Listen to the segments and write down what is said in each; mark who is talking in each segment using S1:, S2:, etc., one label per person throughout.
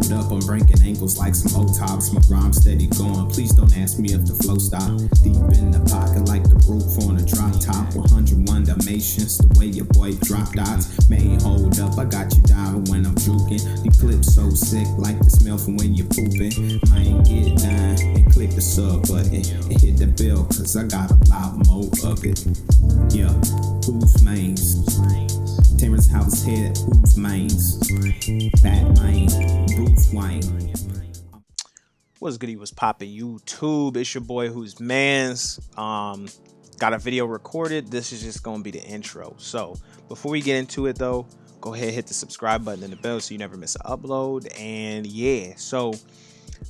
S1: Hold up, I'm breaking ankles like some old tops. My rhyme steady going. Please don't ask me if the flow stop. Deep in the pocket like the roof on a drop top. 101 Dalmatians, the way your boy drop dots. Man, hold up, I got you diving when I'm juking. The clip so sick like the smell from when you're pooping. Man, get down and click the sub button and hit the bell, cause I got a lot more of it. Yeah, who's mains? Terrence House head, who's mains? Batman, Bruce Wayne.
S2: What's goody, what's poppin' YouTube? It's your boy WhosManz. Got a video recorded. This is just gonna be the intro. So before we get into it though, go ahead, hit the subscribe button and the bell so you never miss an upload. And yeah, so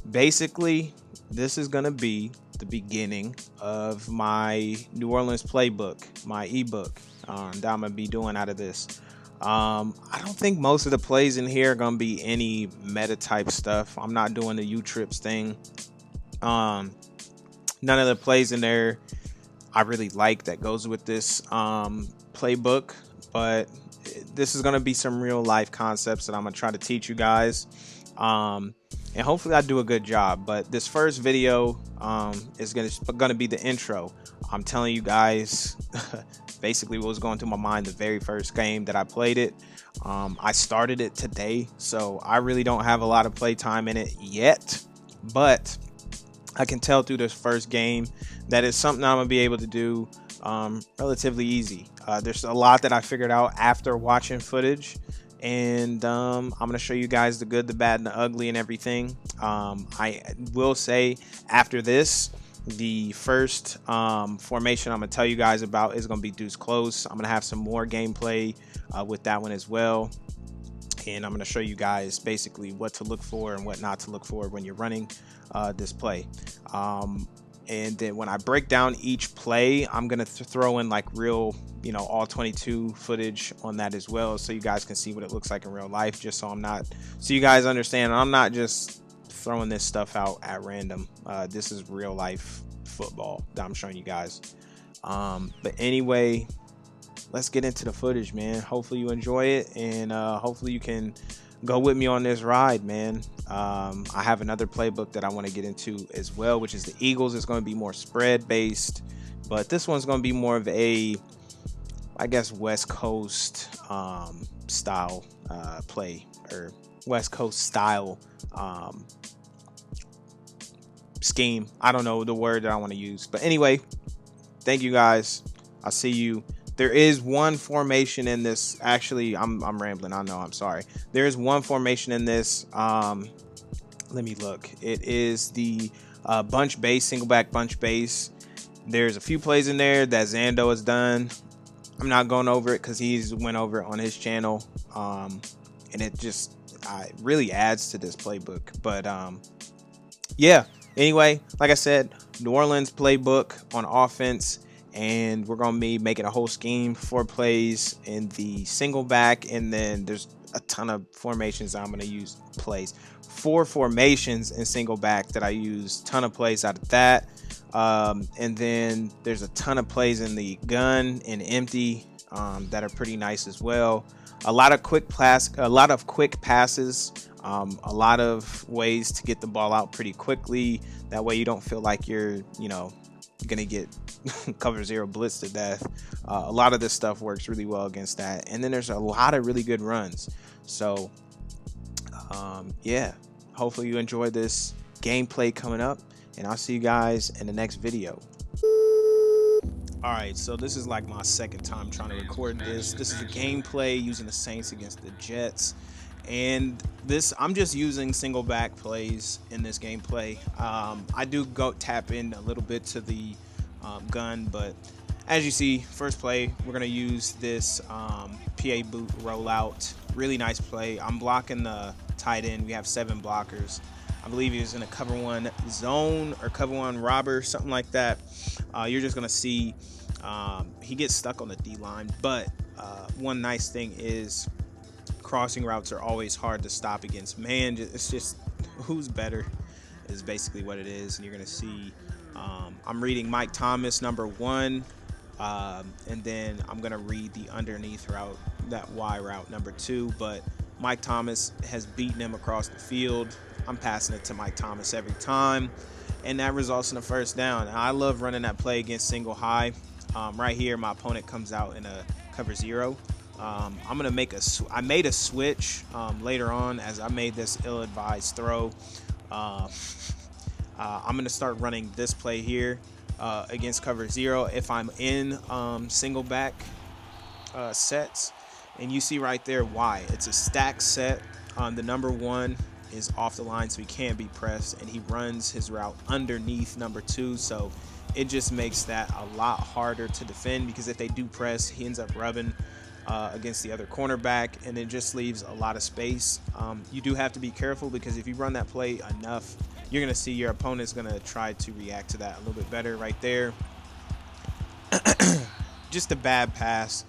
S2: basically this is gonna be the beginning of my New Orleans playbook, my ebook that I'm gonna be doing out of this. I don't think most of the plays in here are gonna be any meta type stuff. I'm not doing the U-Trips thing. None of the plays in there I really like that goes with this playbook, but this is gonna be some real life concepts that I'm gonna try to teach you guys. And hopefully I do a good job. But this first video is gonna be the intro. I'm telling you guys basically what was going through my mind the very first game that I played it. I started it today, so I really don't have a lot of play time in it yet, but I can tell through this first game that it's something I'm gonna be able to do relatively easy. There's a lot that I figured out after watching footage, and I'm gonna show you guys the good, the bad, and the ugly and everything. I will say after this, the first formation I'm gonna tell you guys about is gonna be deuce close. I'm gonna have some more gameplay with that one as well, and I'm gonna show you guys basically what to look for and what not to look for when you're running this play. And then when I break down each play, I'm gonna throw in like real, all 22 footage on that as well, so you guys can see what it looks like in real life, just so you guys understand I'm not just throwing this stuff out at random. This is real life football that I'm showing you guys. But anyway, let's get into the footage, man. Hopefully you enjoy it, and hopefully you can go with me on this ride, man. I have another playbook that I want to get into as well, which is the Eagles. It's going to be more spread based, but this one's going to be more of a, I guess, West Coast style play, or West Coast style scheme. I don't know the word that I want to use, but anyway, thank you guys. I'll see you. There is one formation in this. Actually, I'm rambling. I know. I'm sorry. There is one formation in this. Let me look. It is the bunch base, single back bunch base. There's a few plays in there that Zando has done. I'm not going over it because he's went over it on his channel, and it just really adds to this playbook. But yeah. Anyway, like I said, New Orleans playbook on offense, and we're going to be making a whole scheme, 4 plays in the single back, and then there's a ton of formations I'm going to use plays. 4 formations in single back that I use, ton of plays out of that. And then there's a ton of plays in the gun and empty that are pretty nice as well. A lot of quick passes, a lot of ways to get the ball out pretty quickly. That way you don't feel like you're gonna get cover zero blitz to death. A lot of this stuff works really well against that. And then there's a lot of really good runs. So yeah, hopefully you enjoy this gameplay coming up, and I'll see you guys in the next video. Alright, so this is like my second time trying to record this. This is a gameplay using the Saints against the Jets. And I'm just using single back plays in this gameplay. I do go tap in a little bit to the gun, but as you see, first play, we're going to use this PA boot rollout. Really nice play. I'm blocking the tight end. We have 7 blockers. I believe he was in a cover 1 zone or cover 1 robber, something like that. You're just going to see he gets stuck on the D line. But one nice thing is crossing routes are always hard to stop against man. It's just who's better is basically what it is. And you're going to see I'm reading Mike Thomas number 1. And then I'm going to read the underneath route, that Y route number 2. But Mike Thomas has beaten him across the field. I'm passing it to Mike Thomas every time, and that results in a first down. And I love running that play against single high. Right here, my opponent comes out in a cover zero. I'm gonna make I made a switch later on as I made this ill-advised throw. Uh, I'm gonna start running this play here against cover zero if I'm in single back sets, and you see right there why. It's a stack set. The number one is off the line, so he can't be pressed, and he runs his route underneath number two, so it just makes that a lot harder to defend, because if they do press, he ends up rubbing against the other cornerback, and it just leaves a lot of space. You do have to be careful, because if you run that play enough, you're going to see your opponent's going to try to react to that a little bit better right there. Just a bad pass.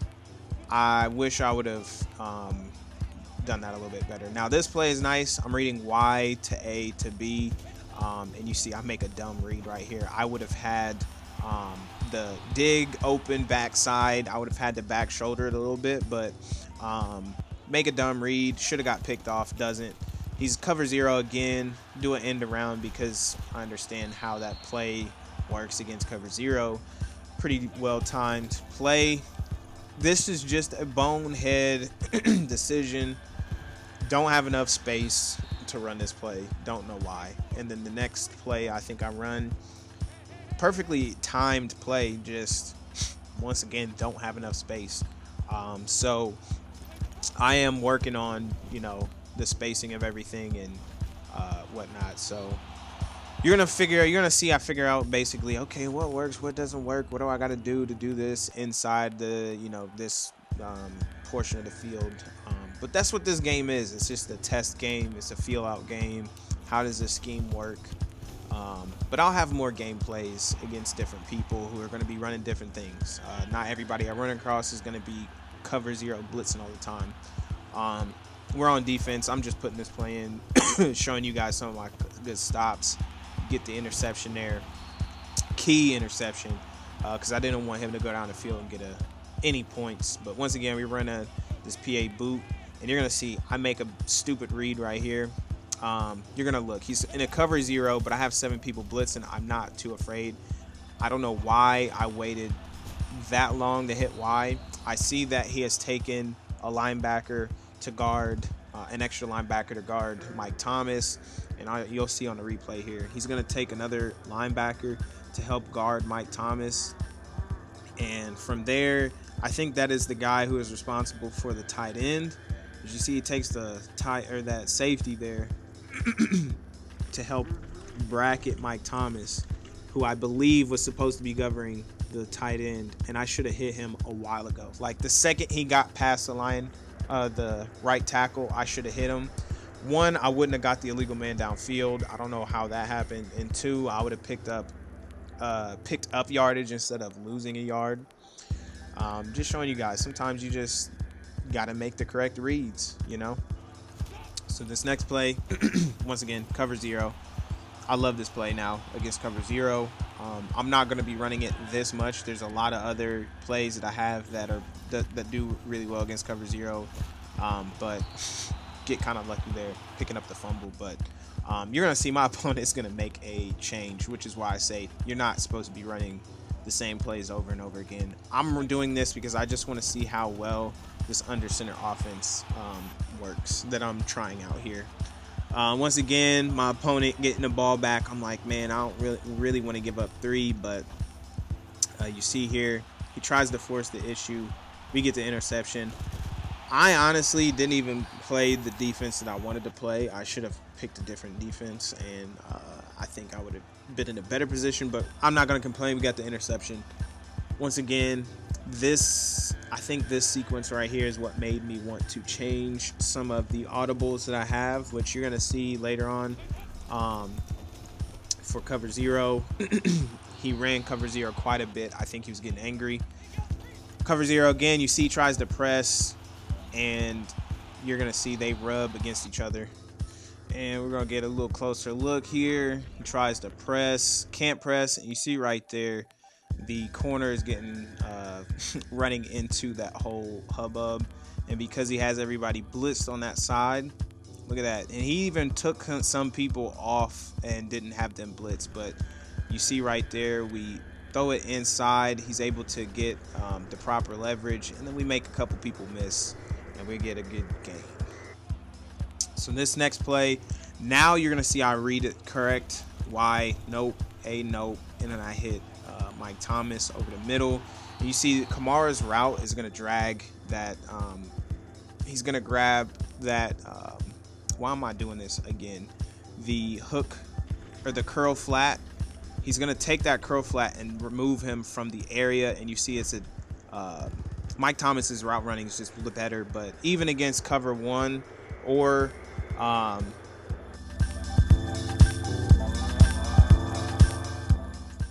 S2: I wish I would have done that a little bit better. Now this play is nice. I'm reading Y to A to B, and you see I make a dumb read right here. I would have had the dig open backside. I would have had to back shoulder it a little bit, but make a dumb read. Should have got picked off. Doesn't. He's cover zero again. Do an end around, because I understand how that play works against cover zero. Pretty well timed play. This is just a bonehead decision. Don't have enough space to run this play. Don't know why. And then the next play I think I run, perfectly timed play, just once again don't have enough space. So I am working on, the spacing of everything and whatnot. So you're gonna see I figure out basically, okay, what works, what doesn't work, what do I got to do this inside the this portion of the field. But that's what this game is. It's just a test game. It's a feel out game. How does this scheme work? But I'll have more gameplays against different people who are going to be running different things. Not everybody I run across is going to be cover zero blitzing all the time. We're on defense. I'm just putting this play in, showing you guys some of my good stops. Get the interception there, key interception, because I didn't want him to go down the field and get any points. But once again, we run this PA boot, and you're gonna see I make a stupid read right here. You're gonna look, he's in a cover zero, but I have 7 people blitzing. I'm not too afraid. I don't know why I waited that long to hit Y. I see that he has taken a linebacker to guard, an extra linebacker to guard Mike Thomas. And you'll see on the replay here, he's going to take another linebacker to help guard Mike Thomas. And from there, I think that is the guy who is responsible for the tight end. As you see, he takes that safety there to help bracket Mike Thomas, who I believe was supposed to be governing the tight end. And I should have hit him a while ago. Like the second he got past the line, the right tackle, I should have hit him. 1, I wouldn't have got the illegal man downfield. I don't know how that happened. And 2, I would have picked up yardage instead of losing a yard. Just showing you guys, sometimes you just got to make the correct reads, So this next play, once again, cover zero. I love this play now against cover zero. I'm not going to be running it this much. There's a lot of other plays that I have that do really well against cover zero, but get kind of lucky there picking up the fumble. But you're going to see my opponent is going to make a change, which is why I say you're not supposed to be running the same plays over and over again. I'm doing this because I just want to see how well this under center offense works that I'm trying out here. Once again, my opponent getting the ball back. I'm like, man, I don't really want to give up 3, but you see here, he tries to force the issue. We get the interception. I honestly didn't even play the defense that I wanted to play. I should have picked a different defense, and I think I would have been in a better position, but I'm not going to complain. We got the interception. Once again, I think this sequence right here is what made me want to change some of the audibles that I have, which you're going to see later on. For cover zero, he ran cover zero quite a bit. I think he was getting angry. Cover zero again, you see tries to press, and you're going to see they rub against each other. And we're going to get a little closer look here. He tries to press, can't press, and you see right there the corner is getting running into that whole hubbub, and because he has everybody blitzed on that side, look at that. And he even took some people off and didn't have them blitz, but you see right there, we throw it inside. He's able to get the proper leverage, and then we make a couple people miss, and we get a good game. So this next play, now you're going to see I read it correct. Y, nope, A, nope, and then I hit Mike Thomas over the middle. And you see Kamara's route is going to drag that. He's going to grab that. Why am I doing this again? The hook or the curl flat. He's going to take that curl flat and remove him from the area. And you see it's a Mike Thomas's route running is just better. But even against cover one or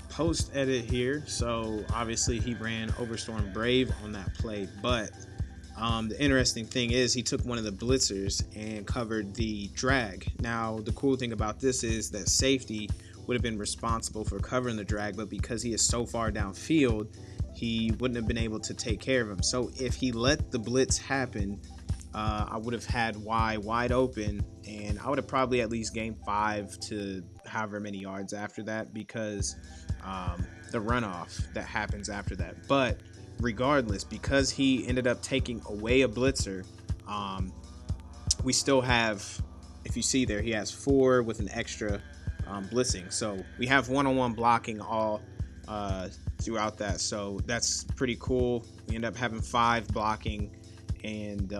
S2: post edit here, so obviously he ran Overstorm Brave on that play, but the interesting thing is he took one of the blitzers and covered the drag. Now the cool thing about this is that safety would have been responsible for covering the drag, but because he is so far downfield, he wouldn't have been able to take care of him. So if he let the blitz happen, I would have had Y wide open, and I would have probably at least gained 5 to however many yards after that, because the runoff that happens after that. But regardless, because he ended up taking away a blitzer, we still have, if you see there, he has 4 with an extra blitzing. So we have one-on-one blocking all throughout that. So that's pretty cool. We end up having 5 blocking, and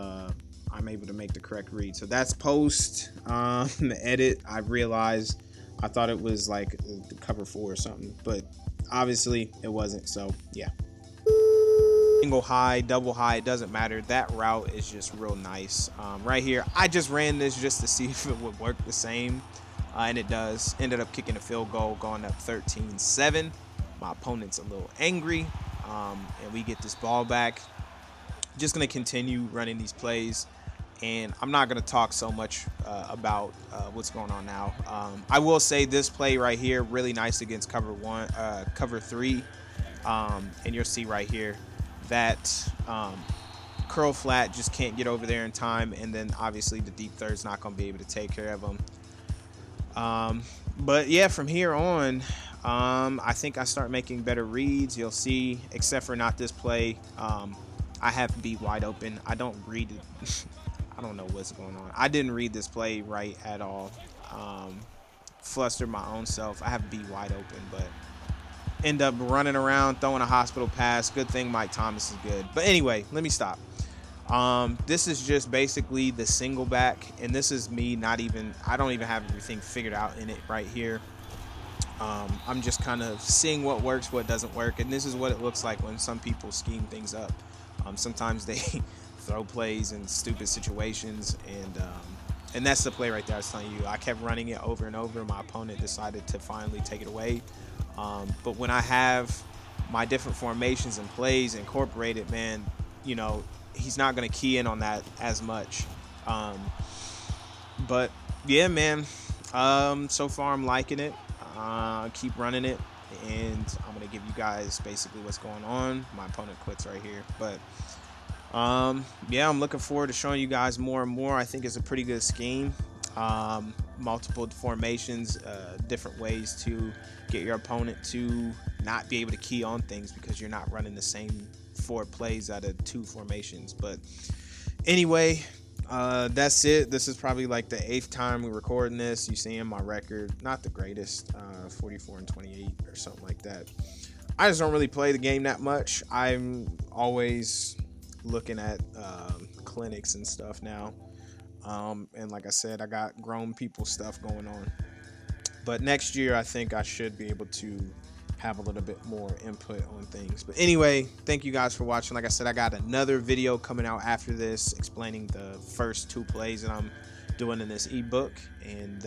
S2: I'm able to make the correct read. So that's post the edit. I realized I thought it was like the cover 4 or something, but obviously it wasn't. So yeah, single high, double high, it doesn't matter. That route is just real nice. Right here, I just ran this just to see if it would work the same, and it does. Ended up kicking a field goal, going up 13-7. My opponent's a little angry, and we get this ball back. Just going to continue running these plays, and I'm not going to talk so much about what's going on now. I will say this play right here, really nice against cover 3, and you'll see right here that curl flat just can't get over there in time, and then obviously the deep third's not going to be able to take care of him. But yeah, from here on, I think I start making better reads. You'll see, except for not this play. I have to be wide open. I don't read it. I don't know what's going on. I didn't read this play right at all. Flustered my own self. I have to be wide open, but end up running around, throwing a hospital pass. Good thing Mike Thomas is good. But anyway, let me stop. This is just basically the single back, and this is me I don't even have everything figured out in it right here. I'm just kind of seeing what works, what doesn't work, and this is what it looks like when some people scheme things up. Sometimes they throw plays in stupid situations, and that's the play right there I was telling you. I kept running it over and over. My opponent decided to finally take it away. But when I have my different formations and plays incorporated, man, you know, he's not going to key in on that as much. But yeah, man, so far I'm liking it. Keep running it, and I'm going to give you guys basically what's going on. My opponent quits right here, but yeah, I'm looking forward to showing you guys more and more. I think it's a pretty good scheme. Multiple formations, different ways to get your opponent to not be able to key on things because you're not running the same 4 plays out of 2 formations. But anyway, that's it. This is probably like the 8th time we're recording this. You see in my record, not the greatest, 44-28 or something like that. I just don't really play the game that much. I'm always looking at clinics and stuff now. And like I said, I got grown people stuff going on. But next year, I think I should be able to have a little bit more input on things. But anyway, thank you guys for watching. Like I said, I got another video coming out after this explaining the first 2 plays that I'm doing in this ebook. And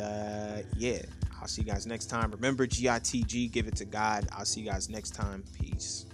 S2: yeah, I'll see you guys next time. Remember, GITG, give it to God. I'll see you guys next time. Peace.